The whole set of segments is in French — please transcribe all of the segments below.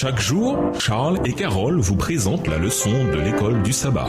Chaque jour, Charles et Carole vous présentent la leçon de l'école du sabbat.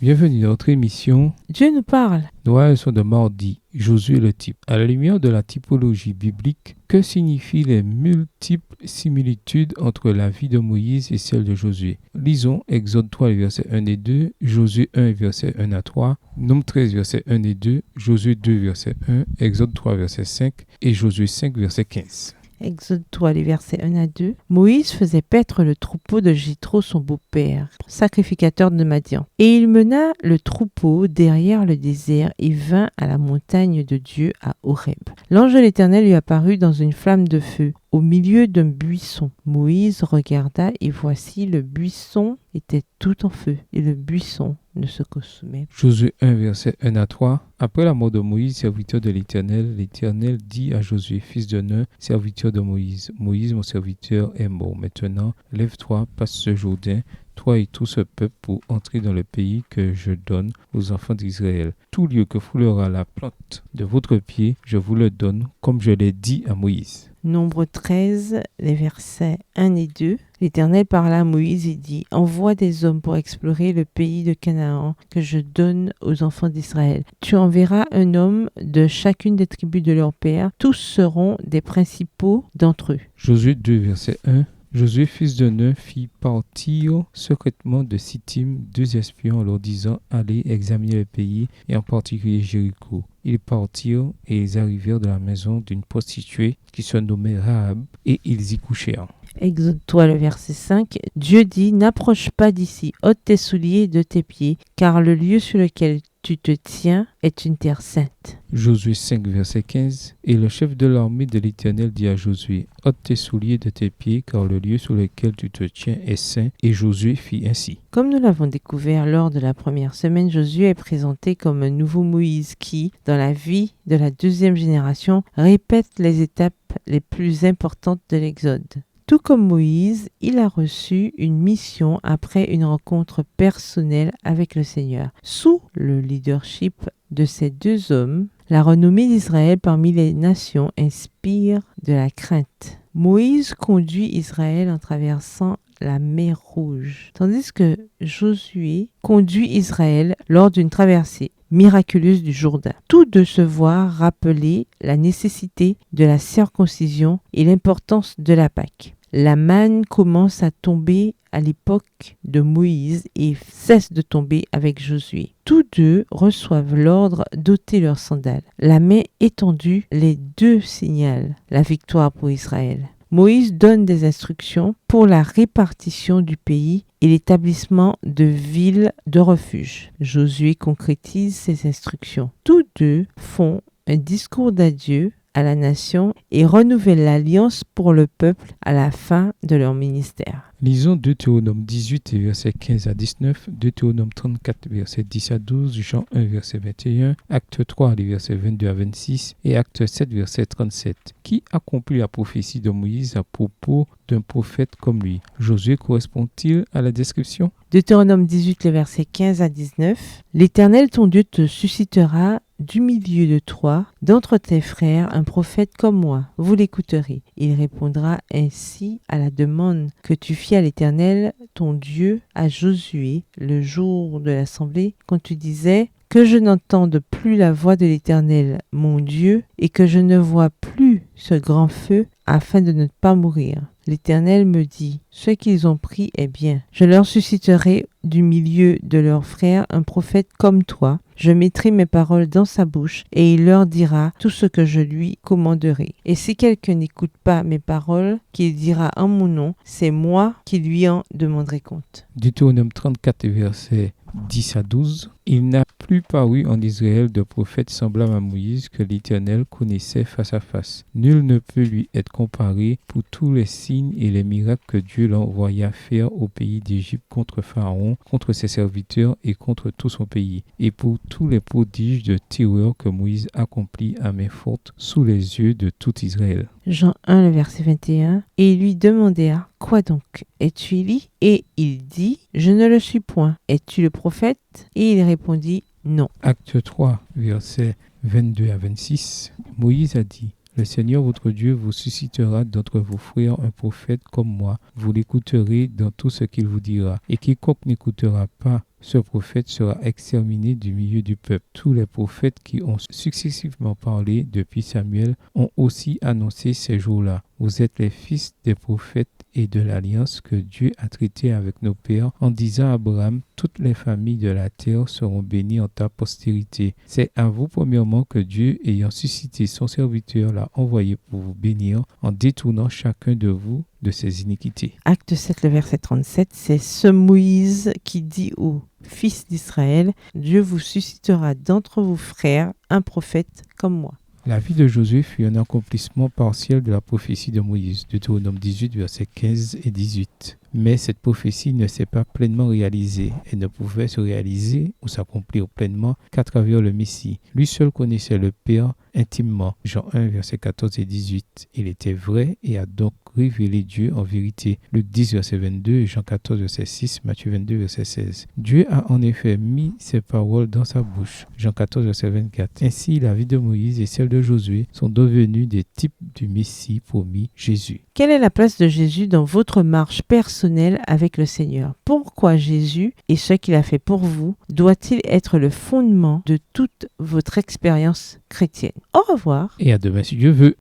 Bienvenue dans notre émission Dieu nous parle. Nouvelle leçon de mardi, Josué le type. À la lumière de la typologie biblique, que signifient les multiples similitudes entre la vie de Moïse et celle de Josué? Lisons Exode 3, versets 1 et 2, Josué 1, versets 1 à 3, Nombre 13, versets 1 et 2, Josué 2, verset 1, Exode 3, verset 5 et Josué 5, verset 15. Exode 3, les versets 1 à 2. Moïse faisait paître le troupeau de Jéthro, son beau-père, sacrificateur de Madian. Et il mena le troupeau derrière le désert et vint à la montagne de Dieu à Horeb. L'ange de l'Éternel lui apparut dans une flamme de feu, au milieu d'un buisson. Moïse regarda et voici le buisson était tout en feu et le buisson ne se consumait. Josué 1, verset 1 à 3. Après la mort de Moïse, serviteur de l'Éternel, l'Éternel dit à Josué, fils de Nun, serviteur de Moïse, Moïse, mon serviteur, est mort. Maintenant, lève-toi, passe ce Jourdain, toi et tout ce peuple, pour entrer dans le pays que je donne aux enfants d'Israël. Tout lieu que foulera la plante de votre pied, je vous le donne, comme je l'ai dit à Moïse. Nombre 13, les versets 1 et 2. L'Éternel parla à Moïse et dit, envoie des hommes pour explorer le pays de Canaan que je donne aux enfants d'Israël. Tu enverras un homme de chacune des tribus de leur père. Tous seront des principaux d'entre eux. Josué 2, verset 1. Josué, fils de Nun, fit partir secrètement de Sittim 2 espions en leur disant, allez examiner le pays et en particulier Jéricho. Ils partirent et ils arrivèrent de la maison d'une prostituée qui se nommait Rahab et ils y couchèrent. Exode 3, le verset 5. Dieu dit, n'approche pas d'ici, ôte tes souliers de tes pieds, car le lieu sur lequel tu te tiens est une terre sainte. Josué 5, verset 15. Et le chef de l'armée de l'Éternel dit à Josué, ôte tes souliers de tes pieds, car le lieu sur lequel tu te tiens est saint. Et Josué fit ainsi. Comme nous l'avons découvert lors de la première semaine, Josué est présenté comme un nouveau Moïse qui, dans la vie de la deuxième génération, répète les étapes les plus importantes de l'Exode. Tout comme Moïse, il a reçu une mission après une rencontre personnelle avec le Seigneur. Sous le leadership de ces deux hommes, la renommée d'Israël parmi les nations inspire de la crainte. Moïse conduit Israël en traversant la mer Rouge, tandis que Josué conduit Israël lors d'une traversée miraculeuse du Jourdain. Tous deux se voient rappeler la nécessité de la circoncision et l'importance de la Pâque. La manne commence à tomber à l'époque de Moïse et cesse de tomber avec Josué. Tous deux reçoivent l'ordre d'ôter leurs sandales. La main étendue, les deux signalent la victoire pour Israël. Moïse donne des instructions pour la répartition du pays et l'établissement de villes de refuge. Josué concrétise ces instructions. Tous deux font un discours d'adieu à la nation et renouvellent l'alliance pour le peuple à la fin de leur ministère. Lisons Deutéronome 18, versets 15 à 19, Deutéronome 34, versets 10 à 12, Jean 1, verset 21, Acte 3, les versets 22 à 26 et Acte 7, verset 37. Qui accomplit la prophétie de Moïse à propos d'un prophète comme lui? Josué correspond-il à la description? Deutéronome 18, les versets 15 à 19. L'Éternel ton Dieu te suscitera du milieu de toi, d'entre tes frères, un prophète comme moi. Vous l'écouterez. Il répondra ainsi à la demande que tu fis à l'Éternel, ton Dieu, à Josué, le jour de l'assemblée, quand tu disais que je n'entende plus la voix de l'Éternel, mon Dieu, et que je ne vois plus ce grand feu, afin de ne pas mourir. L'Éternel me dit, ce qu'ils ont pris est bien. Je leur susciterai du milieu de leurs frères un prophète comme toi. Je mettrai mes paroles dans sa bouche et il leur dira tout ce que je lui commanderai. Et si quelqu'un n'écoute pas mes paroles, qu'il dira en mon nom, c'est moi qui lui en demanderai compte. Deutéronome 34, versets 10 à 12. Il n'a plus paru en Israël de prophète semblable à Moïse que l'Éternel connaissait face à face. Nul ne peut lui être comparé pour tous les signes et les miracles que Dieu l'envoya faire au pays d'Égypte contre Pharaon, contre ses serviteurs et contre tout son pays, et pour tous les prodiges de terreur que Moïse accomplit à main forte sous les yeux de tout Israël. Jean 1, le verset 21. Et ils lui demandèrent, quoi donc? Es-tu Élie? Et il dit, je ne le suis point. Es-tu le prophète? Et il répondit, non. Acte 3, verset 22 à 26, Moïse a dit: le Seigneur votre Dieu vous suscitera d'entre vos frères un prophète comme moi. Vous l'écouterez dans tout ce qu'il vous dira. Et quiconque n'écoutera pas ce prophète sera exterminé du milieu du peuple. Tous les prophètes qui ont successivement parlé depuis Samuel ont aussi annoncé ces jours-là. Vous êtes les fils des prophètes et de l'alliance que Dieu a traitée avec nos pères en disant à Abraham: toutes les familles de la terre seront bénies en ta postérité. C'est à vous premièrement que Dieu, ayant suscité son serviteur, l'a envoyé pour vous bénir en détournant chacun de vous de ses iniquités. Acte 7, le verset 37, c'est ce Moïse qui dit aux fils d'Israël: Dieu vous suscitera d'entre vos frères un prophète comme moi. La vie de Josué fut un accomplissement partiel de la prophétie de Moïse, Deutéronome 18, versets 15 et 18. Mais cette prophétie ne s'est pas pleinement réalisée. Elle ne pouvait se réaliser ou s'accomplir pleinement qu'à travers le Messie. Lui seul connaissait le Père intimement. Jean 1, versets 14 et 18. Il était vrai et a donc révélé Dieu en vérité. Luc 10, verset 22, Jean 14, verset 6, Matthieu 22, verset 16. Dieu a en effet mis ses paroles dans sa bouche. Jean 14, verset 24. Ainsi, la vie de Moïse et celle de Josué sont devenues des types du Messie promis, Jésus. Quelle est la place de Jésus dans votre marche personnelle avec le Seigneur? Pourquoi Jésus et ce qu'il a fait pour vous doit-il être le fondement de toute votre expérience chrétienne? Au revoir. Et à demain si Dieu veut.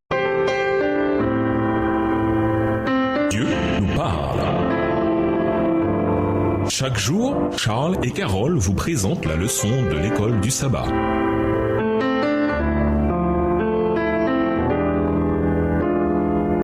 Dieu nous parle. Chaque jour, Charles et Carole vous présentent la leçon de l'école du sabbat.